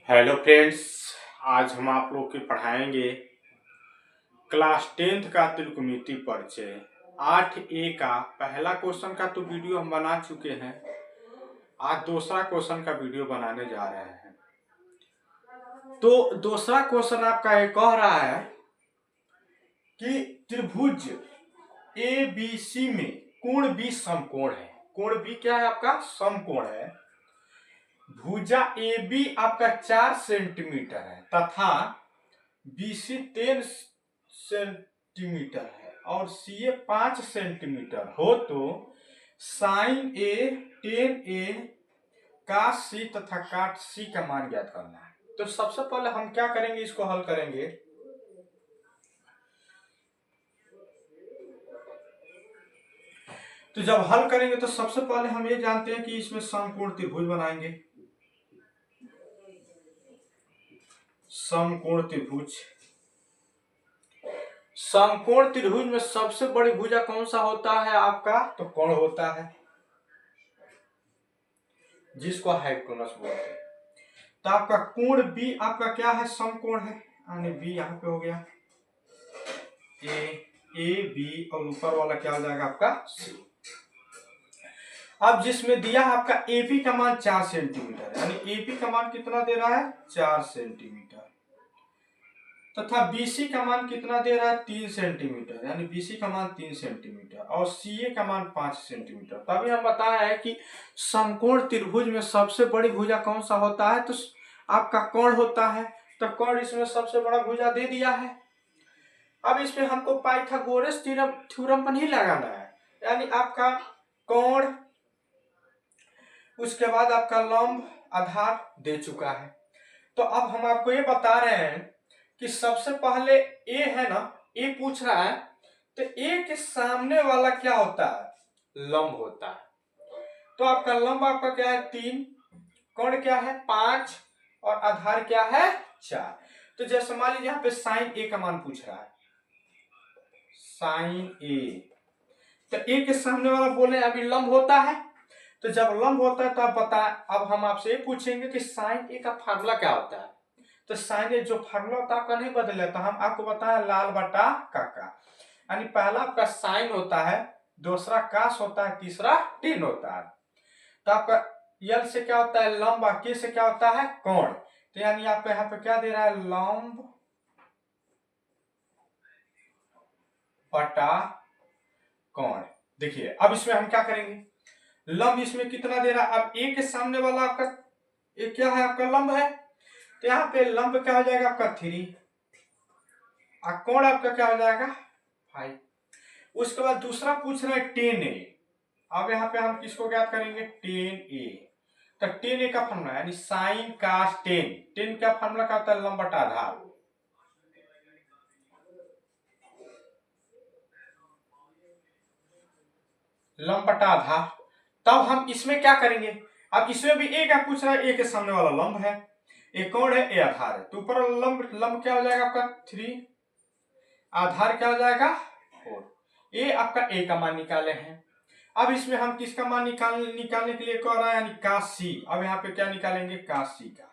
Hello friends. आज हम आप लोग के पढ़ाएंगे क्लास 10th का त्रिकोणमिति परिचय 8A का पहला क्वेश्चन का तो वीडियो हम बना चुके हैं। आज दूसरा क्वेश्चन का वीडियो बनाने जा रहे हैं। तो दूसरा क्वेश्चन आपका ये कह रहा है कि त्रिभुज ABC में कोण B समकोण है। कोण B क्या है? आपका समकोण है। भुजा AB आपका 4 सेंटीमीटर है तथा BC 10 सेंटीमीटर है और CA 5 सेंटीमीटर हो तो sign A tan A cos C तथा काट C का मान ज्ञात करना है। तो सबसे पहले हम क्या करेंगे, इसको हल करेंगे। तो जब हल करेंगे तो सबसे पहले हम ये जानते हैं कि इसमें समकोण त्रिभुज बनाएंगे। समकोण त्रिभुज, समकोण त्रिभुज में सबसे बड़ी भुजा कौन सा होता है आपका? तो कोण होता है, जिसको हाइपोटेनस बोलते हैं। तो आपका कोण B आपका क्या है? समकोण है, यानी B यहाँ पे हो गया A B और ऊपर वाला क्या हो जाएगा आपका C। अब जिसमें दिया है आपका AB का मान 4 सेंटीमीटर, यानी AB का मान कितना दे रहा है? 4 सेंटीमीटर तथा BC का मान कितना दे रहा है? 3 सेंटीमीटर, यानी BC का मान 3 सेंटीमीटर और CA का मान 5 सेंटीमीटर। तभी हम बताया है कि समकोण त्रिभुज में सबसे बड़ी भुजा कौन सा होता है? तो आपका कोण होता है। तो कोण इसमें सबसे बड़ा भुजा दे दिया है। अब इसमें हमको पाइथागोरस थ्योरम पर नहीं लगाना है, यानी आपका कोण, उसके बाद आपका लंब, आधार दे चुका है। तो अब हम आपको ये बता रहे हैं कि सबसे पहले ए है ना, ए पूछ रहा है, तो ए के सामने वाला क्या होता है? लंब होता है। तो आपका लंब आपका क्या है? 3, कोण क्या है? 5 और आधार क्या है? 4। तो जैसे मान लीजिए यहाँ पे साइन ए का मान पूछ रहा है, साइन ए, तो ए के सामने वाला बोले अभी लंब होता है। तो जब लंब होता है तो आप बताएं, अब हम आपसे ये पूछेंगे कि साइन ए का फार्मूला क्या होता है। तो साइन ए जो फार्मूला होता है आपका नहीं बदले, तो हम आपको बताया लाल बटा काका, यानी पहला आपका साइन होता है, दूसरा कास होता है, तीसरा टेन होता है। तो आपका यल से क्या होता है? लंब, और के से क्या होता है? कोण। तो यानी आपको यहाँ पे क्या दे रहा है? लंब बटा कोण। देखिए अब इसमें हम क्या करेंगे, लंब इसमें कितना दे रहा है? अब ए के सामने वाला आपका ये क्या है? आपका लंब है। तो यहाँ पे लंब क्या हो जाएगा आपका 3 और कोण आपका क्या हो जाएगा 5। उसके बाद दूसरा पूछ रहा है 10A। अब यहाँ पे हम किसको ज्ञात करेंगे? 10A। तो 10A का फॉर्मूला यानी साइन कास 10, 10 का फॉर्मूला क्या होता है? लंब बटा आधार। लंब बटा आधार। तब हम इसमें क्या करेंगे? अब इसमें भी ए का पूछ रहा है, ए के सामने वाला लंब है, ए कोण है, ए आधार है। तो ऊपर लंब, लंब क्या हो जाएगा आपका 3, आधार क्या हो जाएगा 4। ए आपका ए का मान निकाले हैं। अब इसमें हम किसका मान निकालने के लिए कह रहा है? यानी कास सी। अब यहाँ पे क्या निकालेंगे? कास सी का,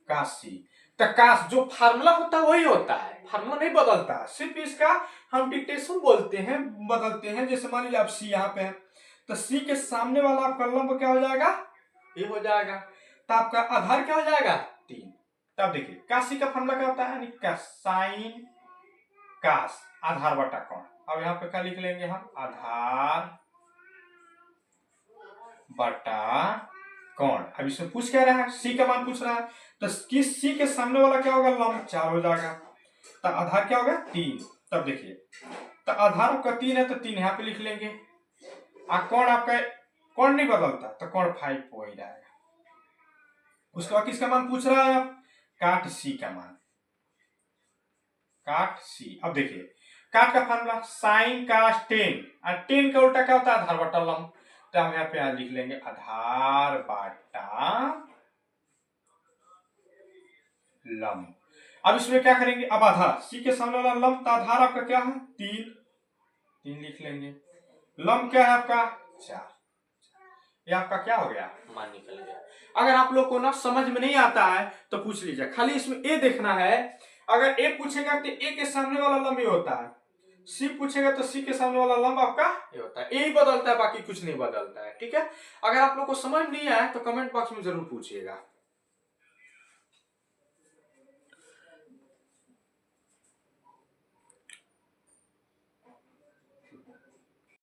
कास सी। तो कास जो फार्मूला होता है वही होता है, फार्मूला नहीं बदलता, सिर्फ इसका हम डिक्टेशन बोलते हैं, बदलते हैं। जैसे मान लीजिए अब सी यहाँ पे है, तो सी के सामने वाला आपका लंब क्या हो जाएगा? ये हो जाएगा। तो आपका आधार क्या हो जाएगा? 3। तब देखिए कास सी का फार्मूला क्या होता है? यानी साइन कास आधार बटा कोण। अब यहाँ पे क्या लिख लेंगे हम? आधार बटा कोण। अब इसमें पूछ क्या रहा है? सी का मान पूछ रहा है, तो किस सी के सामने वाला क्या होगा? लंब 4 हो जाएगा। तो आधार क्या होगा? 3। तब देखिए, तो आधार आपका 3 है तो 3 यहाँ पे लिख लेंगे। कोण आपका, कोण नहीं बदलता, तो कोण 5 हो ही जाएगा। उसके बाद किसका मान पूछ रहा है? काट सी का मान, काट सी। अब देखिए काट का फार्मूला साइन कास 10, और 10 का उल्टा क्या होता है? आधार बटा लंब। तो हम यहाँ पे लिख लेंगे आधार बटा लंब। अब इसमें क्या करेंगे? अब आधार सी के सामने वाला लंब, तो आधार आपका क्या है? 3 लिख लेंगे। लंब क्या है आपका? 4। ये आपका क्या हो गया, मान निकल गया। अगर आप लोग को ना समझ में नहीं आता है तो पूछ लीजिए, खाली इसमें ए देखना है। अगर ए पूछेगा तो ए के सामने वाला लंब ये होता है, सी पूछेगा तो सी के सामने वाला लंब आपका ये होता है। ए ही बदलता है, बाकी कुछ नहीं बदलता है। ठीक है, अगर आप लोग को समझ नहीं आया तो कमेंट बॉक्स में जरूर पूछिएगा।